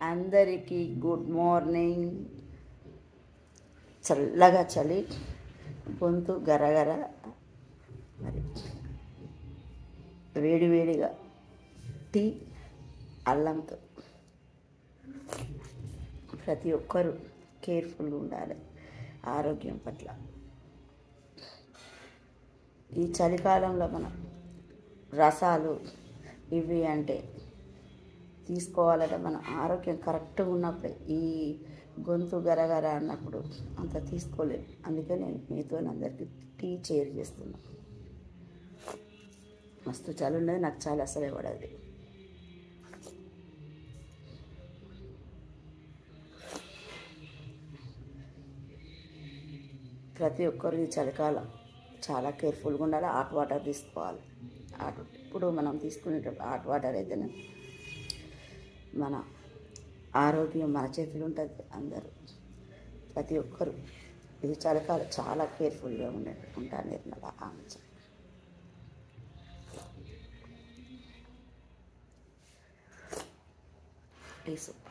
అందరికీ good morning. చల్లగా చలి, గొంతు గరగర, మరి వేడివేడిగా టీ అల్లంతో. ప్రతి ఒక్కరూ కేర్ఫుల్గా ఉండాలి ఆరోగ్యం పట్ల. ఈ చలికాలంలో మనం రసాలు ఇవి అంటే తీసుకోవాలంటే మన ఆరోగ్యం కరెక్ట్గా ఉన్నప్పుడే. ఈ గొంతు గరగర అన్నప్పుడు అంత తీసుకోలేదు. అందుకే నేను మీతో అందరికీ టీ షేర్ చేస్తున్నా. మస్తు చలి ఉండదు, నాకు చాలా అసలే పడదు. ప్రతి ఒక్కరు ఈ చలికాలం చాలా కేర్ఫుల్గా ఉండాలి. హాట్ వాటర్ తీసుకోవాలి. ఇప్పుడు మనం తీసుకునేటప్పుడు హాట్ వాటర్ అయితేనే మన ఆరోగ్యం మన చేతులు ఉంటుంది. అందరూ ప్రతి ఒక్కరు ఇది చలికాలం చాలా కేర్ఫుల్గా ఉంటాను. నిర్మల ఆమె టీ సూప్.